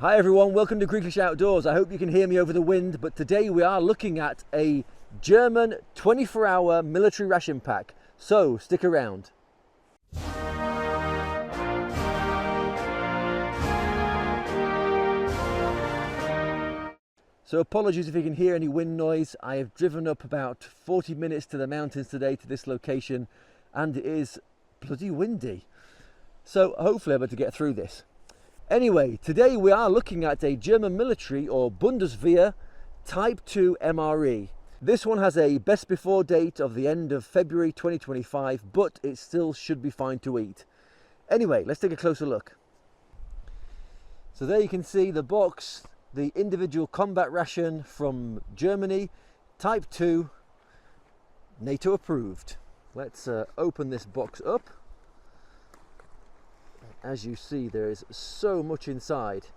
Hi everyone, welcome to Greeklish Outdoors. I hope you can hear me over the wind, but today we are looking at a German 24-hour military ration pack. So stick around. So apologies if you can hear any wind noise. I have driven up about 40 minutes to the mountains today to this location and it is bloody windy. So hopefully I'm able to get through this. Anyway, today we are looking at a German military or Bundeswehr Type 2 MRE. This one has a best before date of the end of February 2025, but it still should be fine to eat. Anyway, let's take a closer look. So there you can see the box, the individual combat ration from Germany, Type 2, NATO approved. Let's open this box up. As you see, there is so much inside.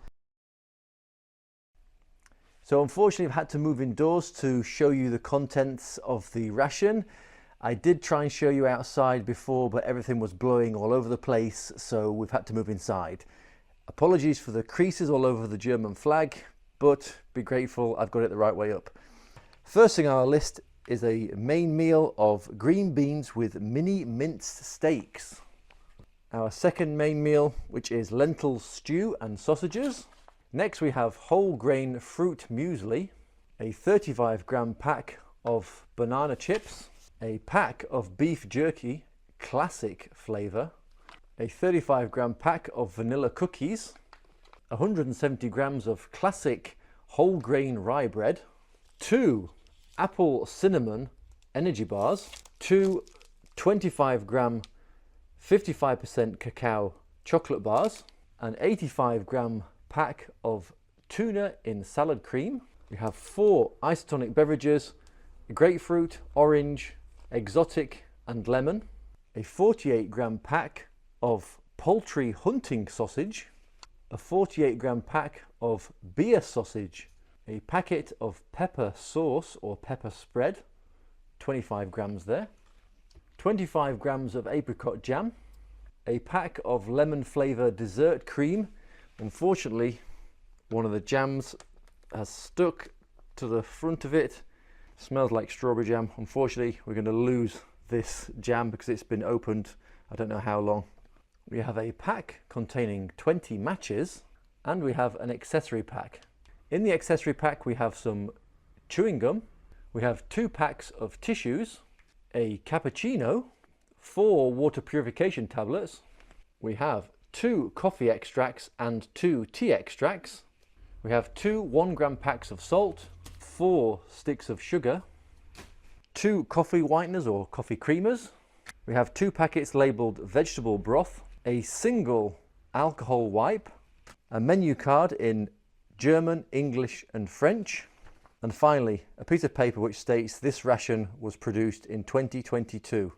So unfortunately I've had to move indoors to show you the contents of the ration. I did try and show you outside before, but everything was blowing all over the place, so we've had to move inside. Apologies for the creases all over the German flag, but be grateful I've got it the right way up. First thing on our list is a main meal of green beans with mini minced steaks. Our second main meal, which is lentil stew and sausages. Next we have whole grain fruit muesli, a 35-gram pack of banana chips, a pack of beef jerky, classic flavour, a 35-gram pack of vanilla cookies, 170 grams of classic whole grain rye bread, 2 apple cinnamon energy bars, 2 25-gram 55% cacao chocolate bars, an 85-gram pack of tuna in salad cream. We have 4 isotonic beverages, grapefruit, orange, exotic and lemon, a 48-gram pack of poultry hunting sausage, a 48-gram pack of beer sausage, a packet of pepper sauce or pepper spread, 25 grams there, 25 grams of apricot jam, a pack of lemon flavour dessert cream. Unfortunately, one of the jams has stuck to the front of it. Smells like strawberry jam. Unfortunately, we're going to lose this jam because it's been opened I don't know how long. We have a pack containing 20 matches and we have an accessory pack. In the accessory pack we have some chewing gum, we have 2 packs of tissues, a cappuccino, 4 water purification tablets, we have 2 coffee extracts and 2 tea extracts, we have 2 1-gram packs of salt, 4 sticks of sugar, 2 coffee whiteners or coffee creamers, we have 2 packets labelled vegetable broth, a single alcohol wipe, a menu card in German, English and French, and finally a piece of paper which states this ration was produced in 2022.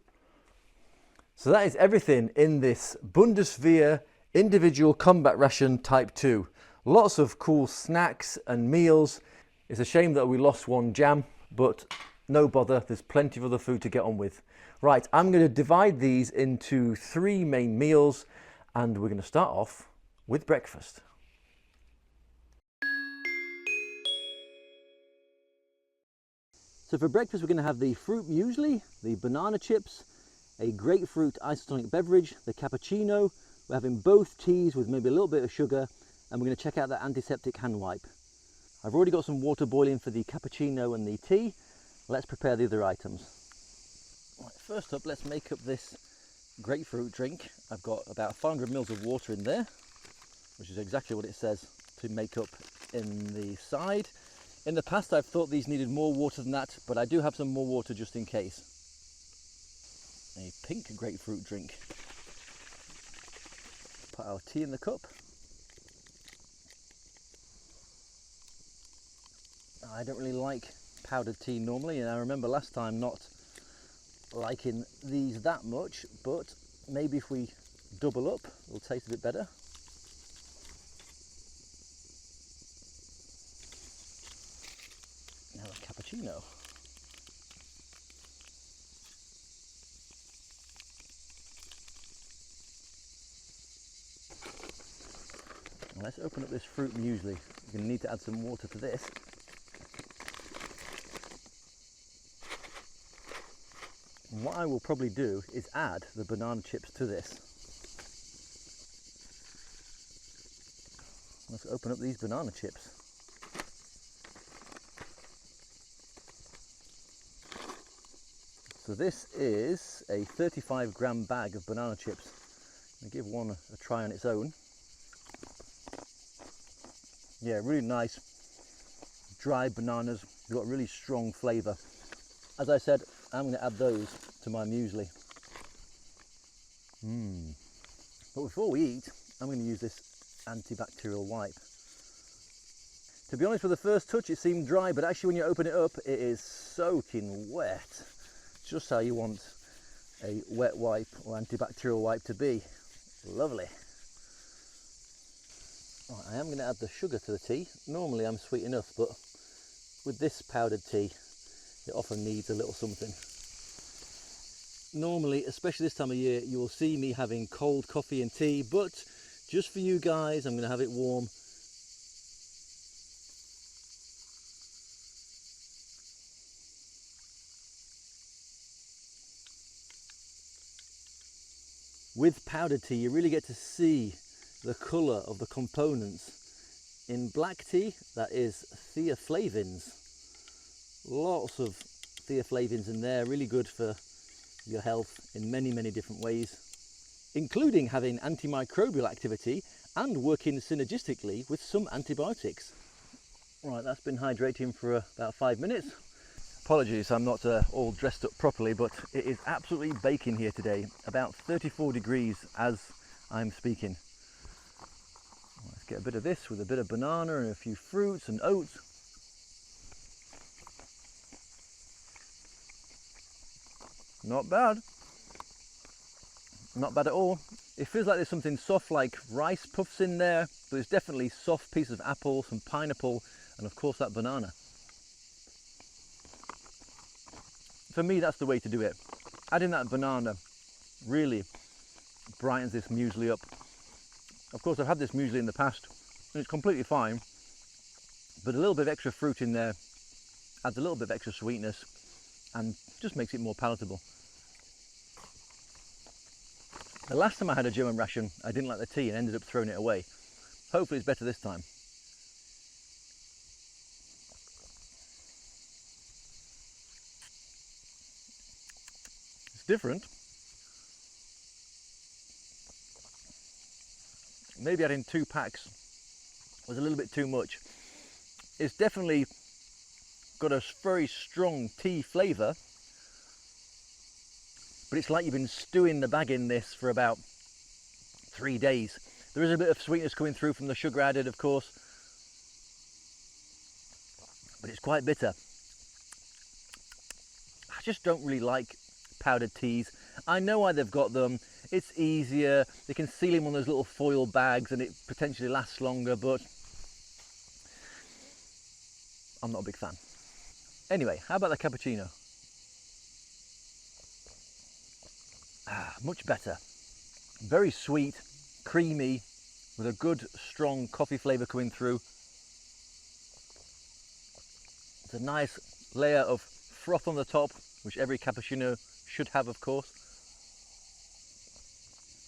So that is everything in this Bundeswehr individual combat ration type 2. Lots of cool snacks and meals. It's a shame that we lost one jam, but no bother, there's plenty of other food to get on with. Right, I'm going to divide these into 3 main meals and we're going to start off with breakfast. So for breakfast we're going to have the fruit muesli, the banana chips, a grapefruit isotonic beverage, the cappuccino. We're having both teas with maybe a little bit of sugar, and we're going to check out that antiseptic hand wipe. I've already got some water boiling for the cappuccino and the tea. Let's prepare the other items. Right, first up, let's make up this grapefruit drink. I've got about 500 mils of water in there, which is exactly what it says to make up in the side. In the past I've thought these needed more water than that, but I do have some more water just in case. A pink grapefruit drink. Put our tea in the cup. I don't really like powdered tea normally, and I remember last time not liking these that much, but maybe if we double up it'll taste a bit better. Now a cappuccino. Let's open up this fruit muesli. You're going to need to add some water to this. And what I will probably do is add the banana chips to this. Let's open up these banana chips. So this is a 35-gram bag of banana chips. I'll give one a try on its own. Yeah, really nice, dry bananas. They've got really strong flavour. As I said, I'm going to add those to my muesli. But before we eat, I'm going to use this antibacterial wipe. To be honest, with the first touch it seemed dry, but actually when you open it up it is soaking wet. Just how you want a wet wipe or antibacterial wipe to be. Lovely. Right, I am going to add the sugar to the tea. Normally I'm sweet enough, but with this powdered tea it often needs a little something. Normally, especially this time of year, you will see me having cold coffee and tea, but just for you guys I'm going to have it warm. With powdered tea you really get to see the colour of the components. In black tea, that is theaflavins. Lots of theaflavins in there, really good for your health in many, many different ways, including having antimicrobial activity and working synergistically with some antibiotics. Right, that's been hydrating for about 5 minutes. Apologies, I'm not all dressed up properly, but it is absolutely baking here today, about 34 degrees as I'm speaking. Let's get a bit of this with a bit of banana and a few fruits and oats. Not bad. Not bad at all. It feels like there's something soft like rice puffs in there, but it's definitely soft pieces of apple, some pineapple, and of course that banana. For me, that's the way to do it. Adding that banana really brightens this muesli up. Of course, I've had this muesli in the past and it's completely fine, but a little bit of extra fruit in there adds a little bit of extra sweetness and just makes it more palatable. The last time I had a German ration, I didn't like the tea and ended up throwing it away. Hopefully it's better this time. It's different. Maybe adding 2 packs was a little bit too much. It's definitely got a very strong tea flavour, but it's like you've been stewing the bag in this for about 3 days. There is a bit of sweetness coming through from the sugar added, of course, but it's quite bitter. I just don't really like powdered teas. I know why they've got them. It's easier. They can seal them on those little foil bags and it potentially lasts longer, but I'm not a big fan. Anyway, how about the cappuccino? Much better. Very sweet, creamy, with a good strong coffee flavour coming through. It's a nice layer of froth on the top, which every cappuccino should have, of course.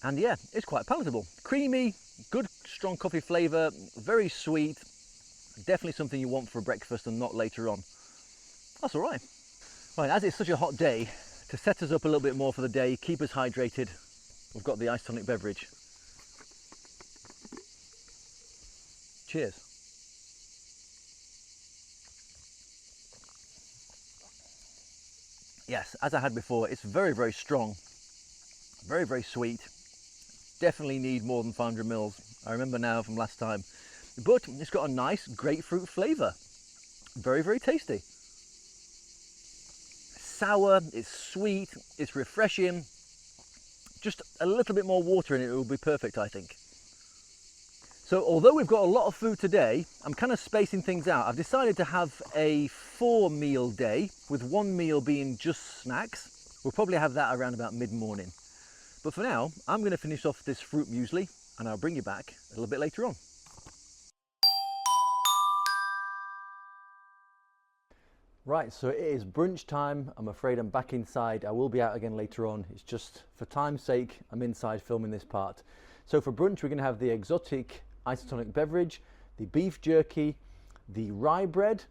And yeah, it's quite palatable. Creamy, good strong coffee flavour, very sweet. Definitely something you want for breakfast and not later on. That's all right. Right, as it's such a hot day, to set us up a little bit more for the day, keep us hydrated, we've got the iced tonic beverage. Cheers. Yes, as I had before, it's very, very strong, very, very sweet. Definitely need more than 500 mils. I remember now from last time, but it's got a nice grapefruit flavour. Very, very tasty. Sour, it's sweet, it's refreshing. Just a little bit more water in it, it will be perfect, I think. So although we've got a lot of food today, I'm kind of spacing things out. I've decided to have a 4-meal day, with 1 meal being just snacks. We'll probably have that around about mid-morning. But for now, I'm going to finish off this fruit muesli and I'll bring you back a little bit later on. Right, so it is brunch time. I'm afraid I'm back inside. I will be out again later on. It's just for time's sake, I'm inside filming this part. So for brunch, we're going to have the exotic isotonic beverage, the beef jerky, the rye bread,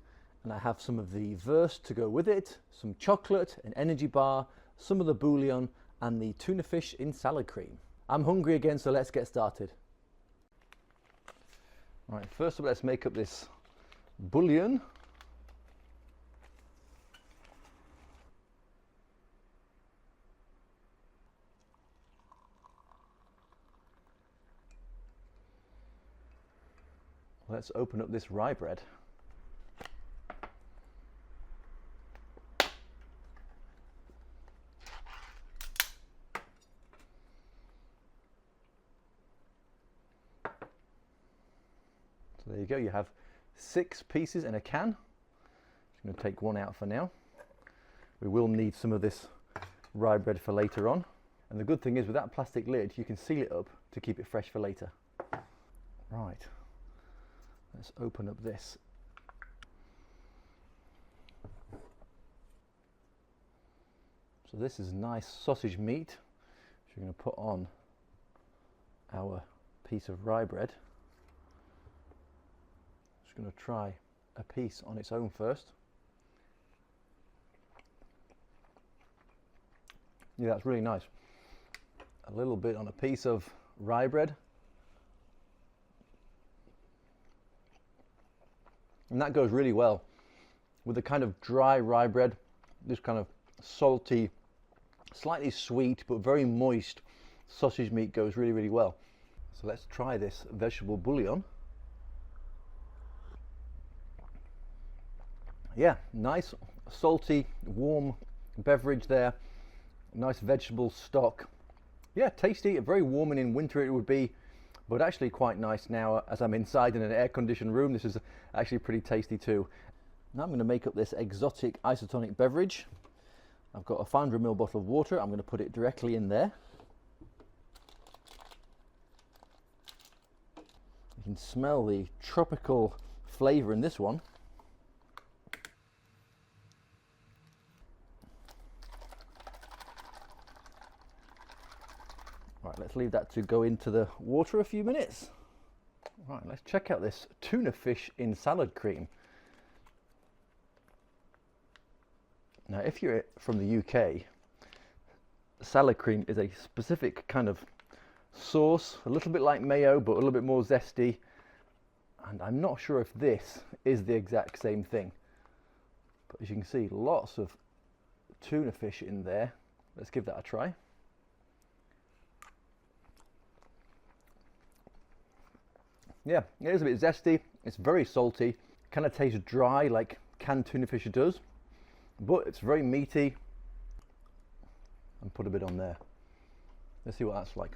and I have some of the verse to go with it, some chocolate, an energy bar, some of the bouillon, and the tuna fish in salad cream. I'm hungry again, so let's get started. Right, first of all, let's make up this bouillon. Let's open up this rye bread. So there you go, you have 6 pieces in a can. I'm going to take one out for now. We will need some of this rye bread for later on. And the good thing is with that plastic lid, you can seal it up to keep it fresh for later. Right. Let's open up this. So this is nice sausage meat, which we're going to put on our piece of rye bread. Just going to try a piece on its own first. Yeah, that's really nice. A little bit on a piece of rye bread. And that goes really well with the kind of dry rye bread, this kind of salty, slightly sweet, but very moist sausage meat goes really, really well. So let's try this vegetable bouillon. Yeah, nice, salty, warm beverage there. Nice vegetable stock. Yeah, tasty, very warm, and in winter it would be, but actually quite nice now as I'm inside in an air-conditioned room. This is actually pretty tasty too. Now I'm going to make up this exotic isotonic beverage. I've got a 500 ml bottle of water. I'm going to put it directly in there. You can smell the tropical flavour in this one. Right, let's leave that to go into the water a few minutes. Right, let's check out this tuna fish in salad cream. Now, if you're from the UK, salad cream is a specific kind of sauce, a little bit like mayo, but a little bit more zesty. And I'm not sure if this is the exact same thing. But as you can see, lots of tuna fish in there. Let's give that a try. Yeah, it is a bit zesty, it's very salty, kind of tastes dry like canned tuna fish does, but it's very meaty. And put a bit on there. Let's see what that's like.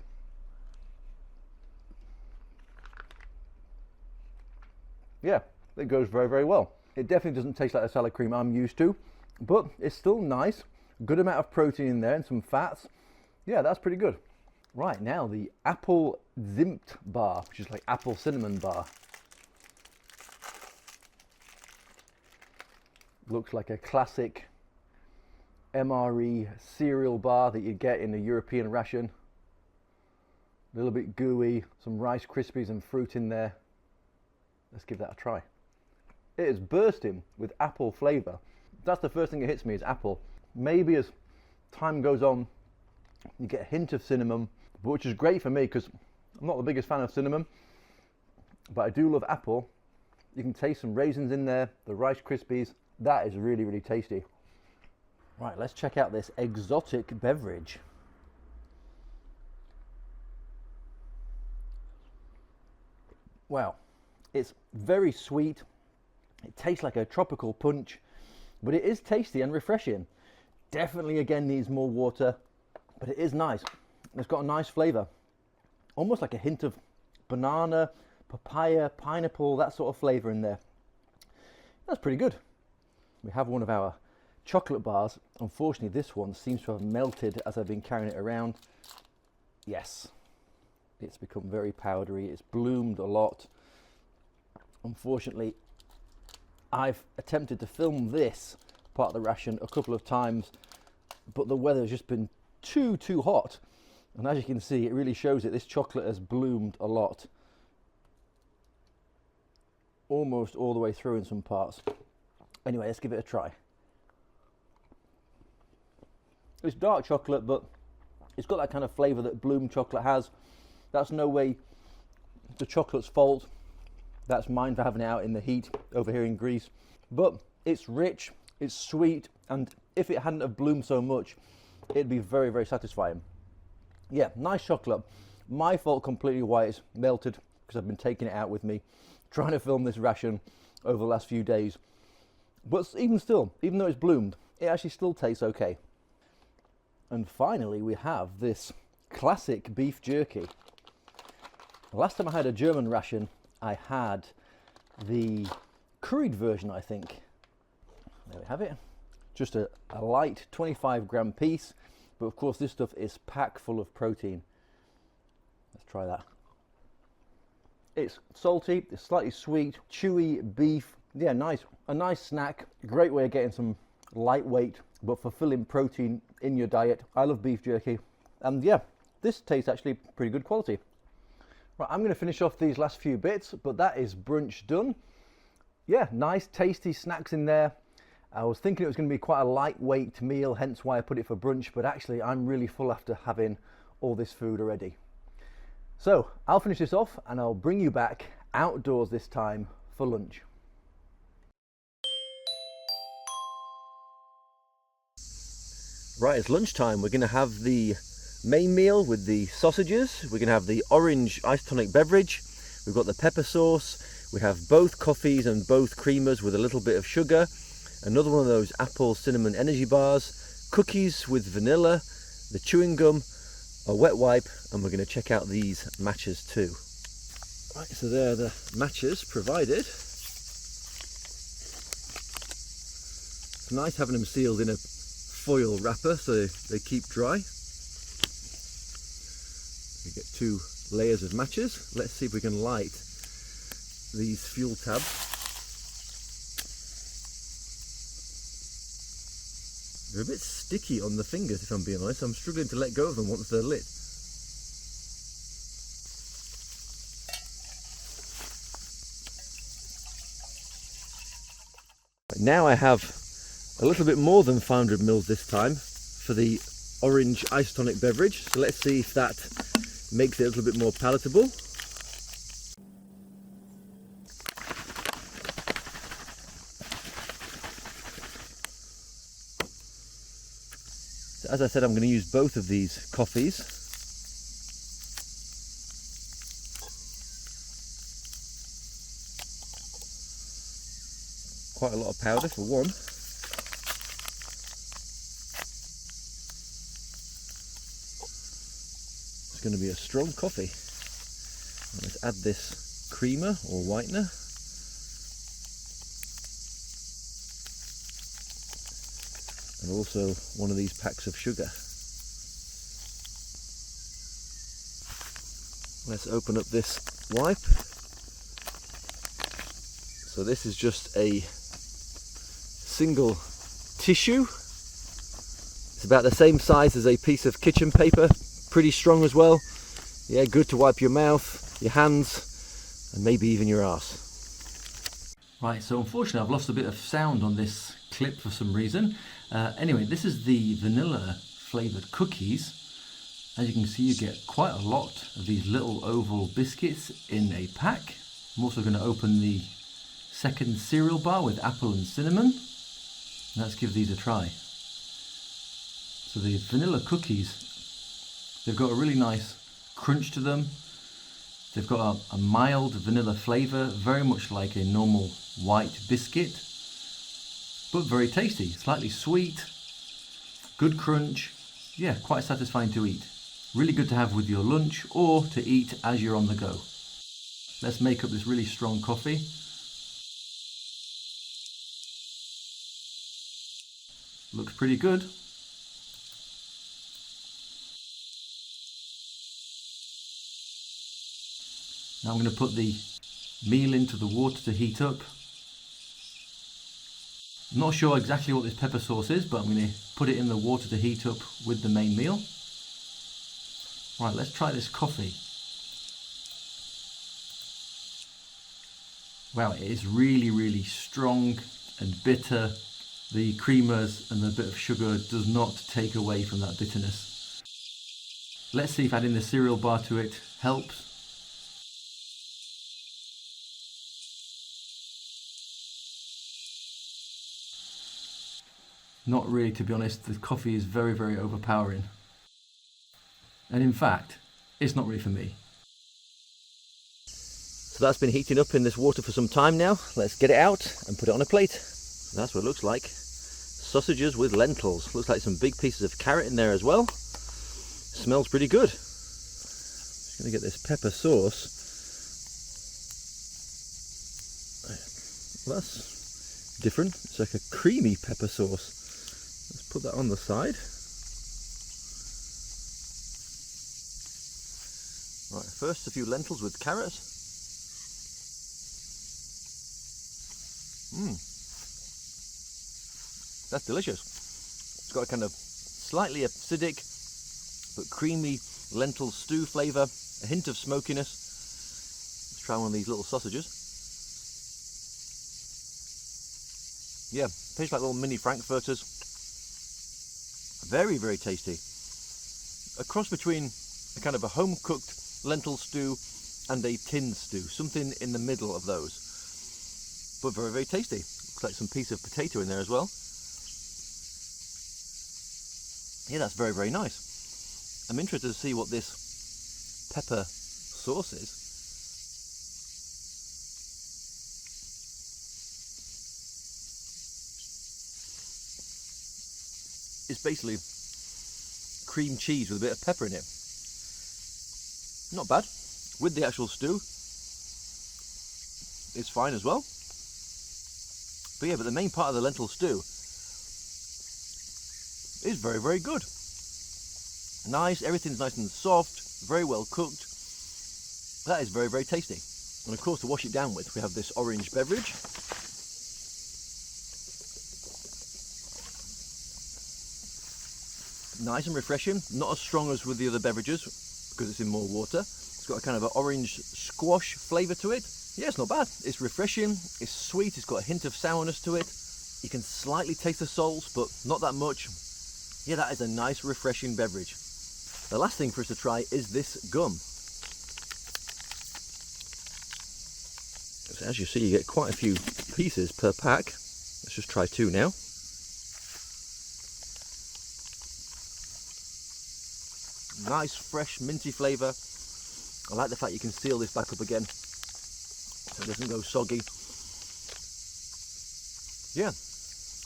Yeah, it goes very, very well. It definitely doesn't taste like the salad cream I'm used to, but it's still nice, good amount of protein in there and some fats. Yeah, that's pretty good. Right, now the apple zimt bar, which is like apple cinnamon bar. Looks like a classic MRE cereal bar that you get in a European ration. A little bit gooey, some Rice Krispies and fruit in there. Let's give that a try. It is bursting with apple flavour. That's the first thing that hits me, is apple. Maybe as time goes on, you get a hint of cinnamon, which is great for me because I'm not the biggest fan of cinnamon, but I do love apple. You can taste some raisins in there, the Rice Krispies. That is really, really tasty. Right, let's check out this exotic beverage. Wow, it's very sweet. It tastes like a tropical punch, but it is tasty and refreshing. Definitely, again, needs more water, but it is nice. It's got a nice flavour, almost like a hint of banana, papaya, pineapple, that sort of flavour in there. That's pretty good. We have one of our chocolate bars. Unfortunately, this one seems to have melted as I've been carrying it around. Yes, it's become very powdery. It's bloomed a lot. Unfortunately, I've attempted to film this part of the ration a couple of times, but the weather has just been too hot. And as you can see, it really shows it. This chocolate has bloomed a lot. Almost all the way through in some parts. Anyway, let's give it a try. It's dark chocolate, but it's got that kind of flavour that bloom chocolate has. That's no way the chocolate's fault. That's mine for having it out in the heat over here in Greece. But it's rich, it's sweet, and if it hadn't have bloomed so much, it'd be very satisfying. Yeah, nice chocolate. My fault completely why it's melted, because I've been taking it out with me, trying to film this ration over the last few days. But even still, even though it's bloomed, it actually still tastes okay. And finally, we have this classic beef jerky. The last time I had a German ration, I had the curried version, I think. There we have it. Just a light 25-gram piece, but of course this stuff is packed full of protein. Let's try that. It's salty, it's slightly sweet, chewy beef. Yeah, nice. A nice snack. Great way of getting some lightweight but fulfilling protein in your diet. I love beef jerky. And yeah, this tastes actually pretty good quality. Right, I'm going to finish off these last few bits, but that is brunch done. Yeah, nice tasty snacks in there. I was thinking it was going to be quite a lightweight meal, hence why I put it for brunch, but actually I'm really full after having all this food already. So I'll finish this off and I'll bring you back outdoors this time for lunch. Right, it's lunchtime. We're going to have the main meal with the sausages. We're going to have the orange isotonic beverage. We've got the pepper sauce. We have both coffees and both creamers with a little bit of sugar. Another one of those apple cinnamon energy bars. Cookies with vanilla. The chewing gum. A wet wipe. And we're going to check out these matches too. Right, so there are the matches provided. It's nice having them sealed in a foil wrapper so they keep dry. We get 2 layers of matches. Let's see if we can light these fuel tabs. They're a bit sticky on the fingers, if I'm being honest. I'm struggling to let go of them once they're lit. Now I have a little bit more than 500 mils this time for the orange isotonic beverage. So let's see if that makes it a little bit more palatable. So as I said, I'm going to use both of these coffees. Quite a lot of powder for one. It's going to be a strong coffee. Let's add this creamer or whitener. And also one of these packs of sugar. Let's open up this wipe. So this is just a single tissue. It's about the same size as a piece of kitchen paper, pretty strong as well. Yeah, good to wipe your mouth, your hands, and maybe even your arse. Right, so unfortunately I've lost a bit of sound on this clip for some reason. Anyway, this is the vanilla flavoured cookies. As you can see, you get quite a lot of these little oval biscuits in a pack. I'm also going to open the second cereal bar with apple and cinnamon. Let's give these a try. So the vanilla cookies, they've got a really nice crunch to them. They've got a mild vanilla flavour, very much like a normal white biscuit, but very tasty, slightly sweet, good crunch. Yeah, quite satisfying to eat. Really good to have with your lunch or to eat as you're on the go. Let's make up this really strong coffee. Looks pretty good. Now I'm going to put the meal into the water to heat up. I'm not sure exactly what this pepper sauce is, but I'm going to put it in the water to heat up with the main meal. Right, let's try this coffee. Wow, it is really, really strong and bitter. The creamers and the bit of sugar does not take away from that bitterness. Let's see if adding the cereal bar to it helps. Not really, to be honest. The coffee is very, very overpowering. And in fact, it's not really for me. So that's been heating up in this water for some time now. Let's get it out and put it on a plate. That's what it looks like. Sausages with lentils. Looks like some big pieces of carrot in there as well. Smells pretty good. Just gonna get this pepper sauce. Well, that's different. It's like a creamy pepper sauce. Let's put that on the side. Right, first a few lentils with carrots. That's delicious. It's got a kind of slightly acidic but creamy lentil stew flavour, a hint of smokiness. Let's try one of these little sausages. Yeah, tastes like little mini frankfurters. Very, very tasty. A cross between a kind of a home-cooked lentil stew and a tin stew, something in the middle of those, but very, very tasty. Looks like some piece of potato in there as well. Yeah, that's very, very nice. I'm interested to see what this pepper sauce is. It's basically cream cheese with a bit of pepper in it. Not bad. With the actual stew, it's fine as well. But yeah, but the main part of the lentil stew is very, very good. Nice, everything's nice and soft, very well cooked. That is very, very tasty. And of course, to wash it down with, we have this orange beverage. Nice and refreshing, not as strong as with the other beverages because it's in more water. It's got a kind of an orange squash flavour to it. Yeah, it's not bad. It's refreshing, it's sweet, it's got a hint of sourness to it. You can slightly taste the salts, but not that much. Yeah, that is a nice, refreshing beverage. The last thing for us to try is this gum. So as you see, you get quite a few pieces per pack. Let's just try two now. Nice, fresh, minty flavour. I like the fact you can seal this back up again so it doesn't go soggy. Yeah,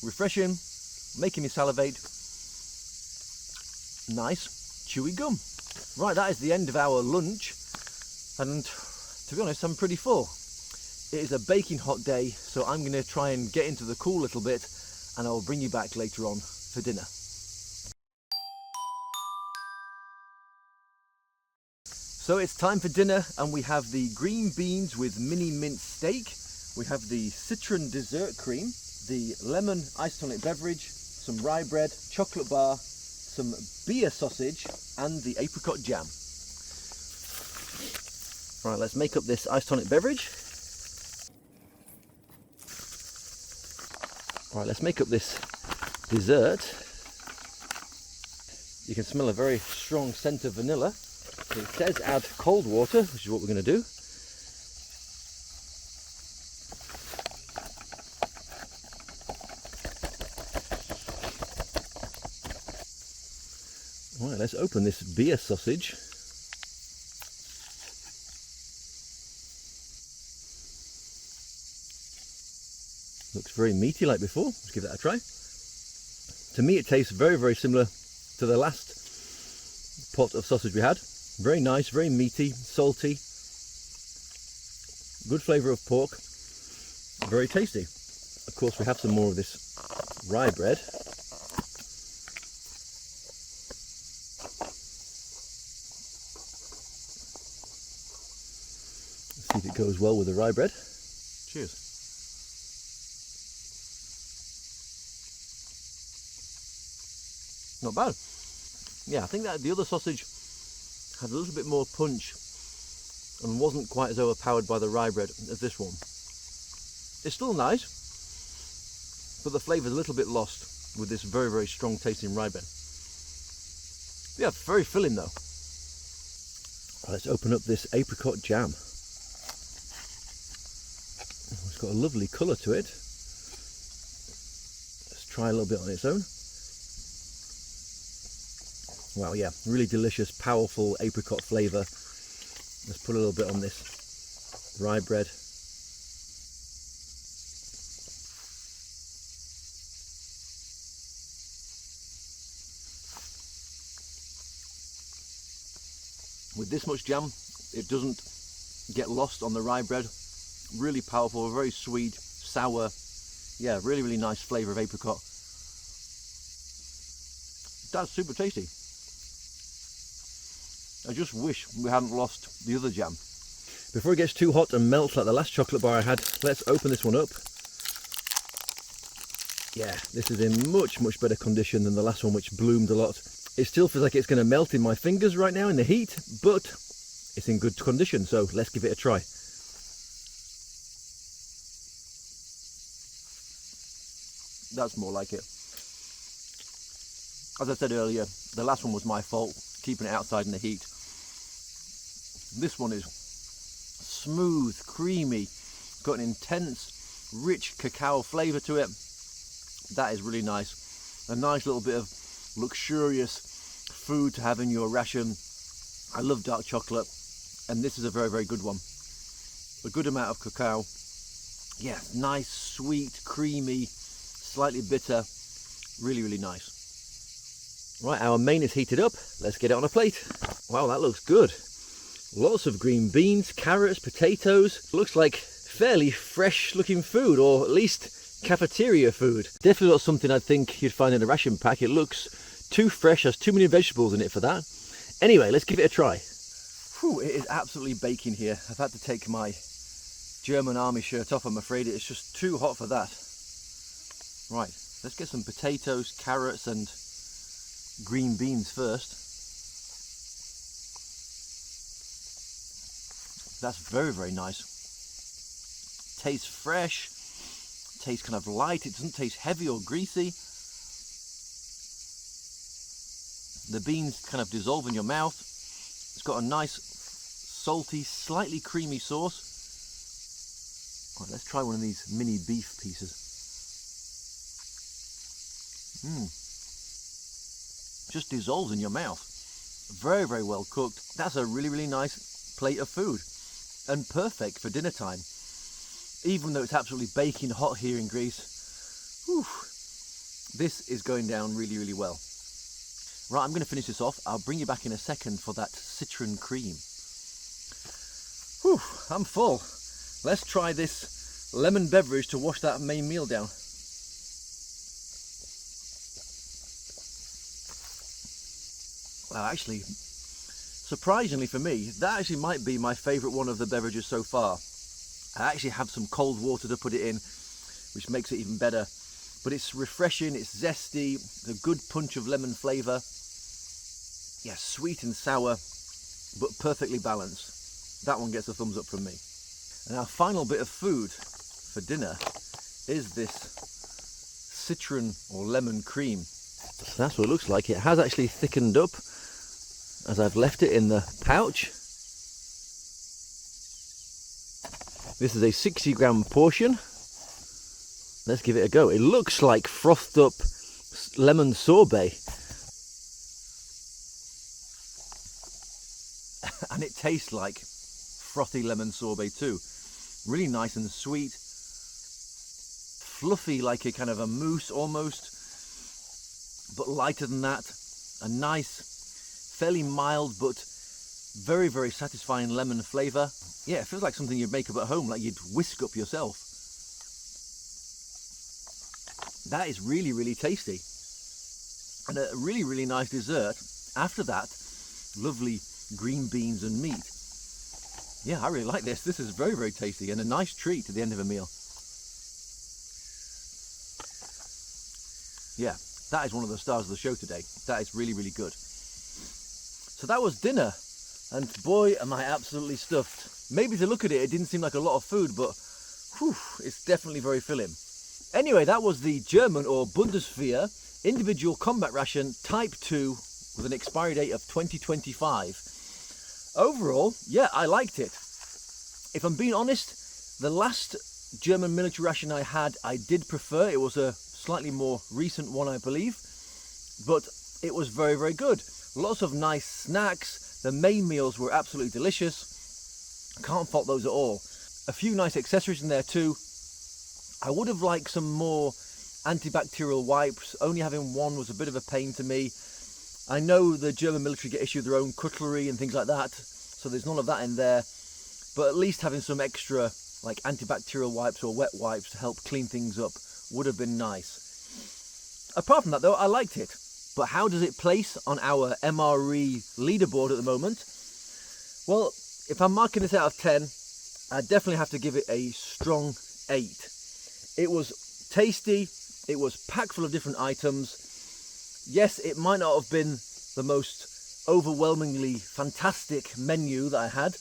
refreshing, making me salivate. Nice, chewy gum. Right, that is the end of our lunch, and to be honest, I'm pretty full. It is a baking hot day, so I'm going to try and get into the cool a little bit, and I'll bring you back later on for dinner. So it's time for dinner, and we have the green beans with mini mint steak. We have the citron dessert cream, the lemon isotonic beverage, some rye bread, chocolate bar, some beer sausage, and the apricot jam. Right, let's make up this isotonic beverage. Right, let's make up this dessert. You can smell a very strong scent of vanilla. It says add cold water, which is what we're going to do. Right, let's open this beer sausage. Looks very meaty like before. Let's give that a try. To me, it tastes very, very similar to the last pot of sausage we had. Very nice, very meaty, salty, good flavour of pork, very tasty. Of course, we have some more of this rye bread. Let's see if it goes well with the rye bread. Cheers. Not bad. Yeah, I think that the other sausage had a little bit more punch and wasn't quite as overpowered by the rye bread as this one. It's still nice, but the flavour's a little bit lost with this very, very strong tasting rye bread. Yeah, very filling though. Let's open up this apricot jam. It's got a lovely colour to it. Let's try a little bit on its own. Wow, yeah, really delicious, powerful apricot flavour. Let's put a little bit on this rye bread. With this much jam, it doesn't get lost on the rye bread. Really powerful, very sweet, sour. Yeah, really, really nice flavour of apricot. That's super tasty. I just wish we hadn't lost the other jam. Before it gets too hot and melts like the last chocolate bar I had, let's open this one up. Yeah, this is in much, much better condition than the last one, which bloomed a lot. It still feels like it's going to melt in my fingers right now in the heat, but it's in good condition, so let's give it a try. That's more like it. As I said earlier, the last one was my fault, keeping it outside in the heat. This one is smooth, creamy, got an intense, rich cacao flavour to it. That is really nice. A nice little bit of luxurious food to have in your ration. I love dark chocolate, and this is a very, very good one. A good amount of cacao. Yeah, nice, sweet, creamy, slightly bitter. Really, really nice. Right, our main is heated up. Let's get it on a plate. Wow, that looks good. Lots of green beans, carrots, potatoes. Looks like fairly fresh looking food, or at least cafeteria food. Definitely not something I'd think you'd find in a ration pack. It looks too fresh, has too many vegetables in it for that. Anyway, let's give it a try. Whew, it is absolutely baking here. I've had to take my German army shirt off, I'm afraid. It's just too hot for that. Right, let's get some potatoes, carrots and green beans first. That's very, very nice. Tastes fresh, tastes kind of light, it doesn't taste heavy or greasy. The beans kind of dissolve in your mouth. It's got a nice, salty, slightly creamy sauce. Right, let's try one of these mini beef pieces. Just dissolves in your mouth. Very, very well cooked. That's a really, really nice plate of food. And perfect for dinner time. Even though it's absolutely baking hot here in Greece. Whew, this is going down really, really well. Right, I'm going to finish this off. I'll bring you back in a second for that citron cream. Whew, I'm full. Let's try this lemon beverage to wash that main meal down. Well, actually, surprisingly for me, that actually might be my favourite one of the beverages so far. I actually have some cold water to put it in, which makes it even better. But it's refreshing, it's zesty, a good punch of lemon flavour. Yeah, sweet and sour, but perfectly balanced. That one gets a thumbs up from me. And our final bit of food for dinner is this citron or lemon cream. So that's what it looks like. It has actually thickened up as I've left it in the pouch. This is a 60-gram portion. Let's give it a go. It looks like frothed up lemon sorbet. And it tastes like frothy lemon sorbet too. Really nice and sweet. Fluffy like a kind of a mousse almost. But lighter than that. A nice, fairly mild but very, very satisfying lemon flavour. Yeah, it feels like something you'd make up at home, like you'd whisk up yourself. That is really, really tasty. And a really, really nice dessert. After that, lovely green beans and meat. Yeah, I really like this. This is very, very tasty and a nice treat at the end of a meal. Yeah, That is one of the stars of the show today. That is really, really good. So that was dinner, and boy, am I absolutely stuffed. Maybe to look at it, it didn't seem like a lot of food, but whew, it's definitely very filling. Anyway, that was the German or Bundeswehr individual combat ration Type 2 with an expiry date of 2025. Overall, yeah, I liked it. If I'm being honest, the last German military ration I had, I did prefer. It was a slightly more recent one, I believe, but it was very, very good. Lots of nice snacks. The main meals were absolutely delicious. Can't fault those at all. A few nice accessories in there too. I would have liked some more antibacterial wipes. Only having one was a bit of a pain to me. I know the German military get issued their own cutlery and things like that, so there's none of that in there. But at least having some extra like antibacterial wipes or wet wipes to help clean things up would have been nice. Apart from that though, I liked it. But how does it place on our MRE leaderboard at the moment? Well, if I'm marking this out of 10, I definitely have to give it a strong 8. It was tasty, it was packed full of different items. Yes, it might not have been the most overwhelmingly fantastic menu that I had,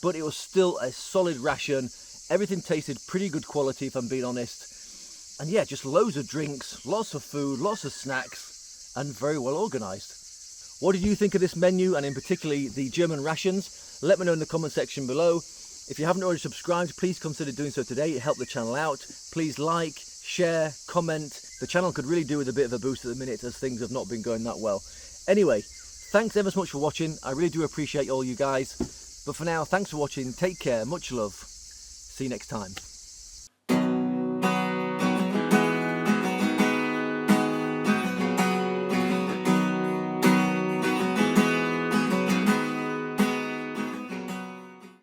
but it was still a solid ration. Everything tasted pretty good quality, if I'm being honest. And yeah, just loads of drinks, lots of food, lots of snacks, and very well organised. What did you think of this menu, and in particular the German rations? Let me know in the comment section below. If you haven't already subscribed, please consider doing so today. It helped the channel out. Please like, share, comment. The channel could really do with a bit of a boost at the minute, as things have not been going that well. Anyway, thanks ever so much for watching. I really do appreciate all you guys. But for now, thanks for watching. Take care. Much love. See you next time.